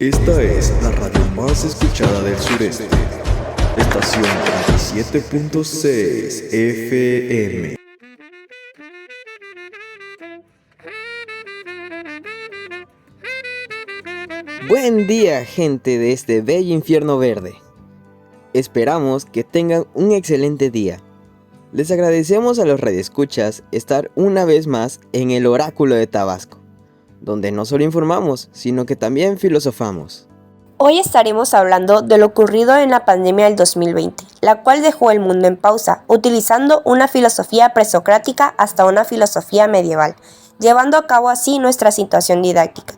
Esta es la radio más escuchada del sureste. Estación 37.6 FM. Buen día, gente de este bello infierno verde. Esperamos que tengan un excelente día. Les agradecemos a los radioescuchas estar una vez más en el Oráculo de Tabasco, donde no solo informamos, sino que también filosofamos. Hoy estaremos hablando de lo ocurrido en la pandemia del 2020, la cual dejó el mundo en pausa, utilizando una filosofía presocrática hasta una filosofía medieval, llevando a cabo así nuestra situación didáctica.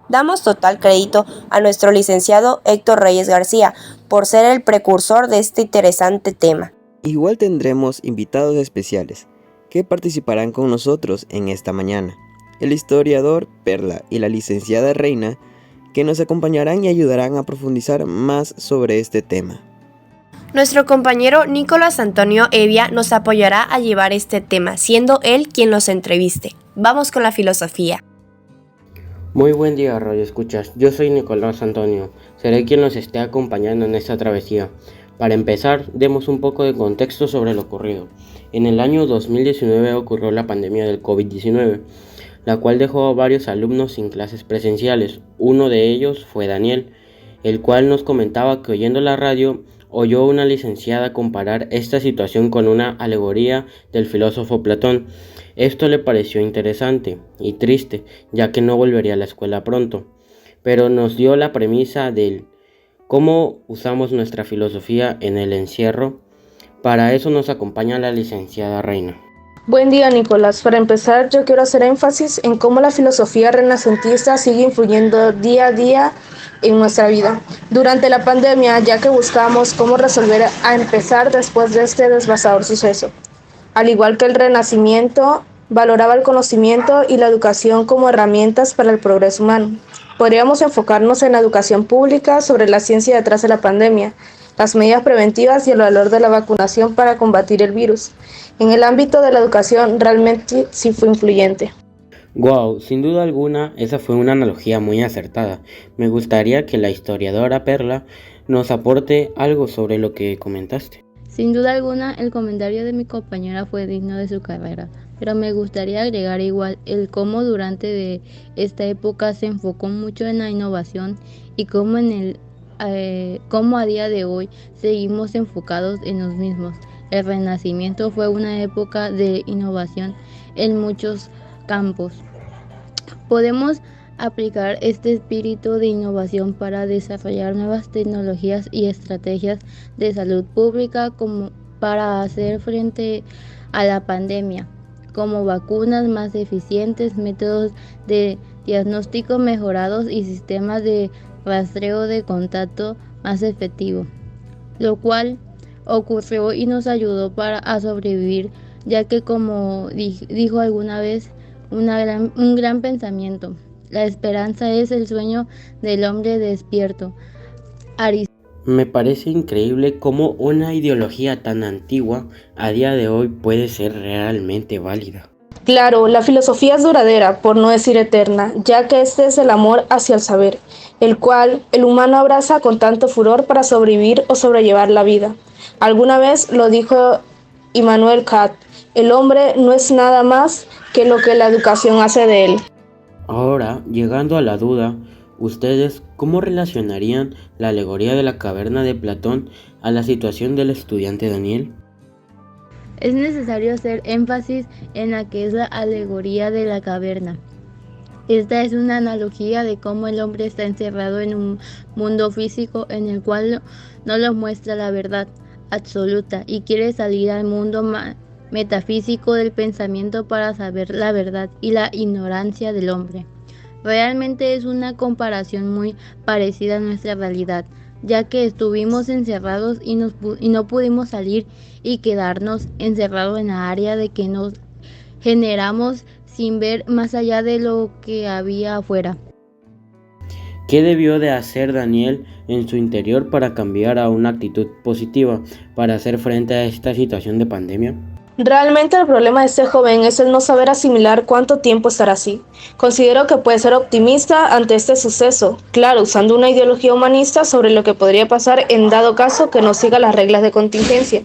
Damos total crédito a nuestro licenciado Héctor Reyes García por ser el precursor de este interesante tema. Igual tendremos invitados especiales que participarán con nosotros en esta mañana. El historiador Perla y la licenciada Reina, que nos acompañarán y ayudarán a profundizar más sobre este tema. Nuestro compañero Nicolás Antonio Evia nos apoyará a llevar este tema, siendo él quien nos entreviste. Vamos con la filosofía. Muy buen día, radio escuchas. Yo soy Nicolás Antonio. Seré quien nos esté acompañando en esta travesía. Para empezar, demos un poco de contexto sobre lo ocurrido. En el año 2019 ocurrió la pandemia del COVID-19, la cual dejó a varios alumnos sin clases presenciales. Uno de ellos fue Daniel, el cual nos comentaba que oyendo la radio oyó a una licenciada comparar esta situación con una alegoría del filósofo Platón. Esto le pareció interesante y triste, ya que no volvería a la escuela pronto, pero nos dio la premisa del cómo usamos nuestra filosofía en el encierro. Para eso nos acompaña la licenciada Reina. Buen día, Nicolás. Para empezar, yo quiero hacer énfasis en cómo la filosofía renacentista sigue influyendo día a día en nuestra vida. Durante la pandemia, ya que buscamos cómo resolver a empezar después de este devastador suceso. Al igual que el Renacimiento, valoraba el conocimiento y la educación como herramientas para el progreso humano. Podríamos enfocarnos en la educación pública sobre la ciencia detrás de la pandemia, las medidas preventivas y el valor de la vacunación para combatir el virus. En el ámbito de la educación realmente sí fue influyente. Wow, sin duda alguna, esa fue una analogía muy acertada. Me gustaría que la historiadora Perla nos aporte algo sobre lo que comentaste. Sin duda alguna, el comentario de mi compañera fue digno de su carrera, pero me gustaría agregar igual el cómo durante de esta época se enfocó mucho en la innovación y cómo cómo a día de hoy seguimos enfocados en los mismos. El Renacimiento fue una época de innovación en muchos campos. Podemos aplicar este espíritu de innovación para desarrollar nuevas tecnologías y estrategias de salud pública como para hacer frente a la pandemia, como vacunas más eficientes, métodos de diagnóstico mejorados y sistemas de rastreo de contacto más efectivo, lo cual ocurrió y nos ayudó a sobrevivir, ya que como dijo alguna vez un gran pensamiento: la esperanza es el sueño del hombre despierto. Me parece increíble cómo una ideología tan antigua a día de hoy puede ser realmente válida. Claro, la filosofía es duradera, por no decir eterna, ya que este es el amor hacia el saber, el cual el humano abraza con tanto furor para sobrevivir o sobrellevar la vida. Alguna vez lo dijo Immanuel Kant: el hombre no es nada más que lo que la educación hace de él. Ahora, llegando a la duda, ¿ustedes cómo relacionarían la alegoría de la caverna de Platón a la situación del estudiante Daniel? Es necesario hacer énfasis en la que es la alegoría de la caverna. Esta es una analogía de cómo el hombre está encerrado en un mundo físico en el cual no lo muestra la verdad absoluta y quiere salir al mundo metafísico del pensamiento para saber la verdad y la ignorancia del hombre. Realmente es una comparación muy parecida a nuestra realidad, ya que estuvimos encerrados y no pudimos salir y quedarnos encerrados en la área de que nos generamos sin ver más allá de lo que había afuera. ¿Qué debió de hacer Daniel en su interior para cambiar a una actitud positiva para hacer frente a esta situación de pandemia? Realmente el problema de este joven es el no saber asimilar cuánto tiempo estará así. Considero que puede ser optimista ante este suceso, claro, usando una ideología humanista sobre lo que podría pasar en dado caso que no siga las reglas de contingencia.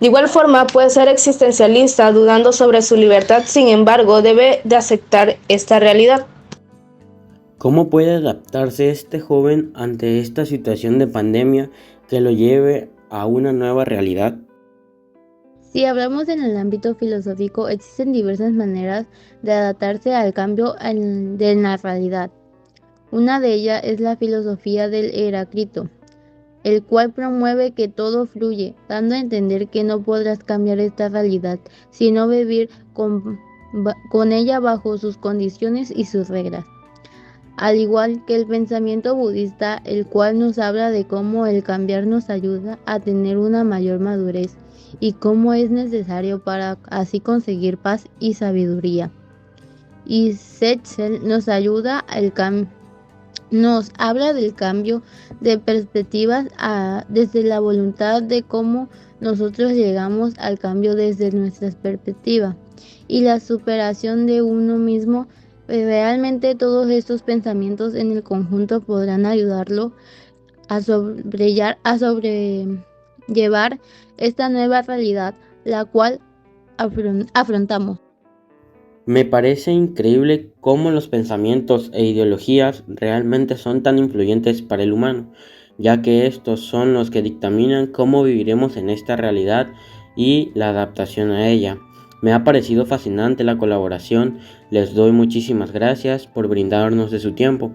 De igual forma, puede ser existencialista, dudando sobre su libertad, sin embargo, debe de aceptar esta realidad. ¿Cómo puede adaptarse este joven ante esta situación de pandemia que lo lleve a una nueva realidad? Si hablamos en el ámbito filosófico, existen diversas maneras de adaptarse al cambio de la realidad. Una de ellas es la filosofía del Heráclito, el cual promueve que todo fluye, dando a entender que no podrás cambiar esta realidad, sino vivir con ella bajo sus condiciones y sus reglas. Al igual que el pensamiento budista, el cual nos habla de cómo el cambiar nos ayuda a tener una mayor madurez y cómo es necesario para así conseguir paz y sabiduría. Y Zetzel nos habla del cambio de perspectivas desde la voluntad de cómo nosotros llegamos al cambio desde nuestras perspectivas y la superación de uno mismo. Realmente todos estos pensamientos en el conjunto podrán ayudarlo a sobrellevar esta nueva realidad, la cual afrontamos. Me parece increíble cómo los pensamientos e ideologías realmente son tan influyentes para el humano, ya que estos son los que dictaminan cómo viviremos en esta realidad y la adaptación a ella. Me ha parecido fascinante la colaboración, les doy muchísimas gracias por brindarnos de su tiempo.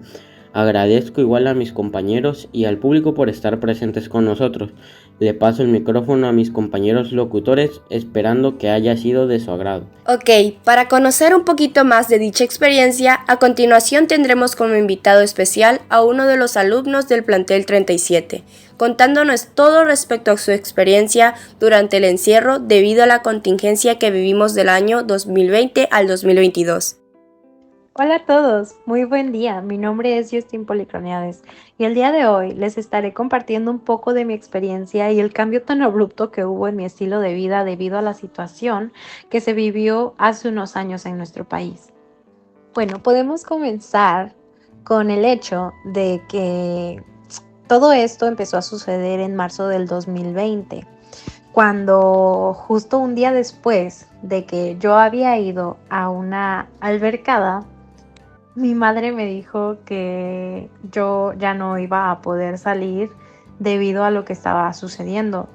Agradezco igual a mis compañeros y al público por estar presentes con nosotros. Le paso el micrófono a mis compañeros locutores esperando que haya sido de su agrado. Ok, para conocer un poquito más de dicha experiencia, a continuación tendremos como invitado especial a uno de los alumnos del plantel 37, contándonos todo respecto a su experiencia durante el encierro debido a la contingencia que vivimos del año 2020 al 2022. Hola a todos, muy buen día. Mi nombre es Justin Policroniades y el día de hoy les estaré compartiendo un poco de mi experiencia y el cambio tan abrupto que hubo en mi estilo de vida debido a la situación que se vivió hace unos años en nuestro país. Bueno, podemos comenzar con el hecho de que todo esto empezó a suceder en marzo del 2020, cuando justo un día después de que yo había ido a una albercada, mi madre me dijo que yo ya no iba a poder salir debido a lo que estaba sucediendo,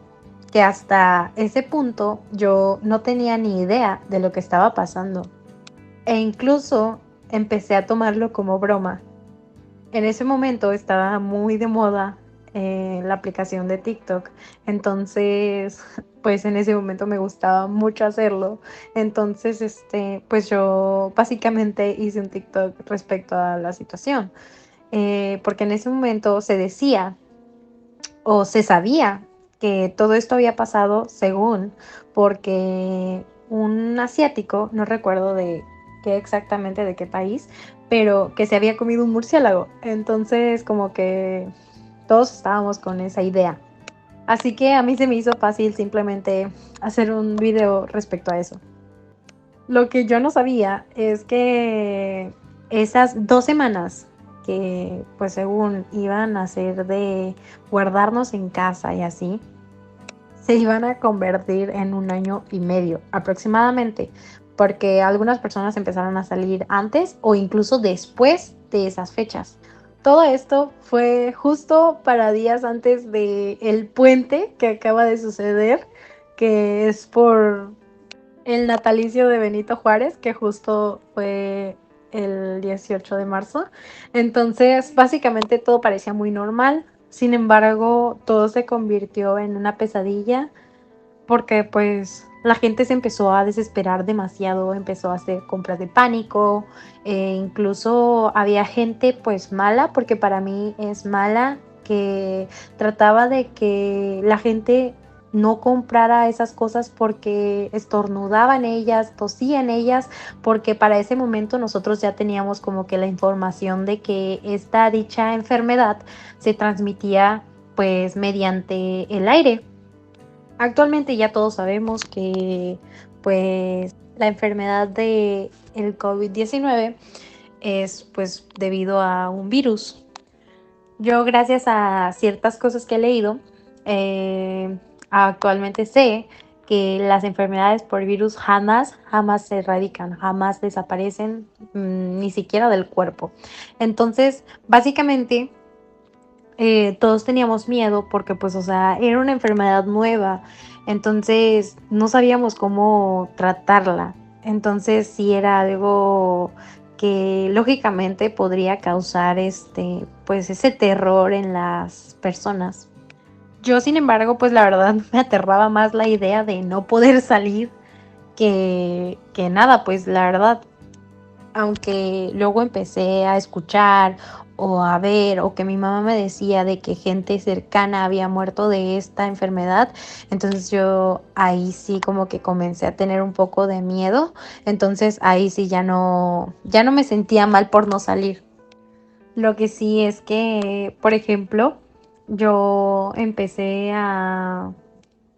que hasta ese punto yo no tenía ni idea de lo que estaba pasando e incluso empecé a tomarlo como broma. En ese momento estaba muy de moda la aplicación de TikTok, entonces pues en ese momento me gustaba mucho hacerlo, entonces pues yo básicamente hice un TikTok respecto a la situación, porque en ese momento se decía o se sabía que todo esto había pasado según porque un asiático, no recuerdo de qué exactamente de qué país, pero que se había comido un murciélago, entonces como que todos estábamos con esa idea. Así que a mí se me hizo fácil simplemente hacer un video respecto a eso. Lo que yo no sabía es que esas 2 semanas que pues según iban a ser de guardarnos en casa y así, se iban a convertir en 1 año y medio aproximadamente, porque algunas personas empezaron a salir antes o incluso después de esas fechas. Todo esto fue justo para días antes del puente que acaba de suceder, que es por el natalicio de Benito Juárez, que justo fue el 18 de marzo. Entonces, básicamente todo parecía muy normal. Sin embargo, todo se convirtió en una pesadilla porque pues la gente se empezó a desesperar demasiado, empezó a hacer compras de pánico, incluso había gente pues mala, porque para mí es mala, que trataba de que la gente no comprara esas cosas porque estornudaban ellas, tosían ellas, porque para ese momento nosotros ya teníamos como que la información de que esta dicha enfermedad se transmitía pues mediante el aire. Actualmente ya todos sabemos que pues la enfermedad de el COVID-19 es pues debido a un virus. Yo gracias a ciertas cosas que he leído, eh, actualmente sé que las enfermedades por virus jamás se erradican, jamás desaparecen, ni siquiera del cuerpo. Entonces, básicamente, todos teníamos miedo porque pues, o sea, era una enfermedad nueva, entonces no sabíamos cómo tratarla. Entonces sí era algo que lógicamente podría causar pues ese terror en las personas. Yo, sin embargo, pues la verdad me aterraba más la idea de no poder salir que nada, pues la verdad, aunque luego empecé a escuchar o a ver o que mi mamá me decía de que gente cercana había muerto de esta enfermedad, entonces yo ahí sí como que comencé a tener un poco de miedo, entonces ahí sí ya no me sentía mal por no salir. Lo que sí es que, por ejemplo, yo empecé a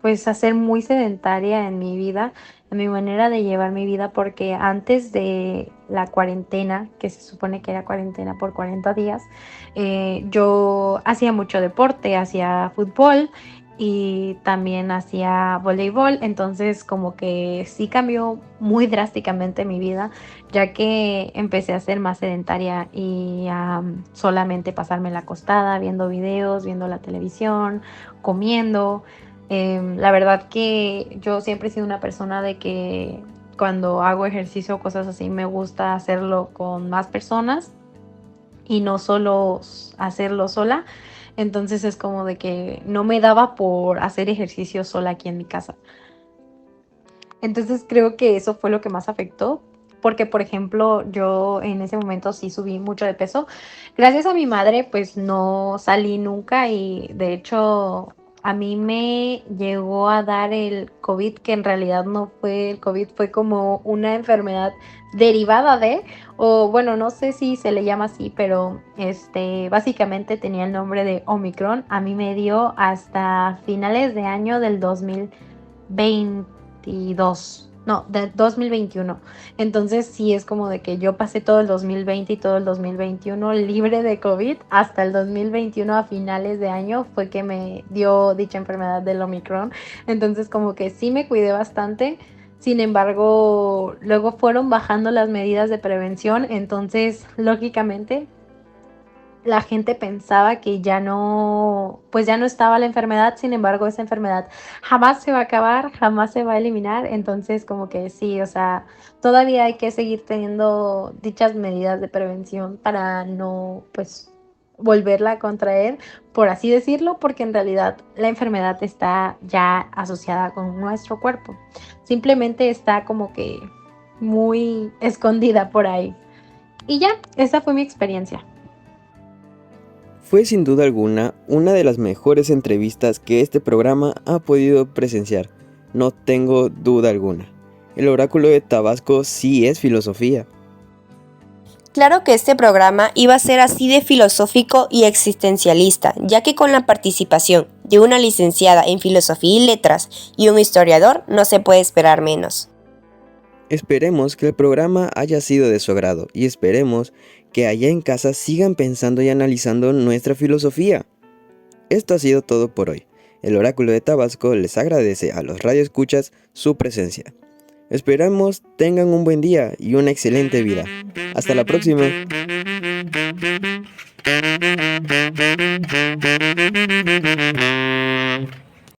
pues a ser muy sedentaria en mi vida, en mi manera de llevar mi vida, porque antes de la cuarentena, que se supone que era cuarentena por 40 días, yo hacía mucho deporte, hacía fútbol y también hacía voleibol, entonces como que sí cambió muy drásticamente mi vida, ya que empecé a ser más sedentaria y a solamente pasarme la acostada, viendo videos, viendo la televisión, comiendo. La verdad que yo siempre he sido una persona de que cuando hago ejercicio o cosas así me gusta hacerlo con más personas y no solo hacerlo sola. Entonces es como de que no me daba por hacer ejercicio sola aquí en mi casa. Entonces creo que eso fue lo que más afectó, porque por ejemplo yo en ese momento sí subí mucho de peso. Gracias a mi madre pues no salí nunca y de hecho a mí me llegó a dar el COVID, que en realidad no fue el COVID, fue como una enfermedad derivada de, o bueno, no sé si se le llama así, pero básicamente tenía el nombre de Omicron. A mí me dio hasta finales de año del 2022, no, del 2021. Entonces sí es como de que yo pasé todo el 2020 y todo el 2021 libre de COVID. Hasta el 2021 a finales de año fue que me dio dicha enfermedad del Omicron. Entonces como que sí me cuidé bastante. Sin embargo, luego fueron bajando las medidas de prevención. Entonces, lógicamente, la gente pensaba que ya no, pues ya no estaba la enfermedad. Sin embargo, esa enfermedad jamás se va a acabar, jamás se va a eliminar. Entonces, como que sí, o sea, todavía hay que seguir teniendo dichas medidas de prevención para no, pues, volverla a contraer, por así decirlo, porque en realidad la enfermedad está ya asociada con nuestro cuerpo. Simplemente está como que muy escondida por ahí. Y ya, esa fue mi experiencia. Fue sin duda alguna una de las mejores entrevistas que este programa ha podido presenciar, no tengo duda alguna. El oráculo de Tabasco sí es filosofía. Claro que este programa iba a ser así de filosófico y existencialista, ya que con la participación de una licenciada en Filosofía y Letras y un historiador no se puede esperar menos. Esperemos que el programa haya sido de su agrado y esperemos que allá en casa sigan pensando y analizando nuestra filosofía. Esto ha sido todo por hoy. El oráculo de Tabasco les agradece a los radioescuchas su presencia. Esperamos tengan un buen día y una excelente vida. Hasta la próxima.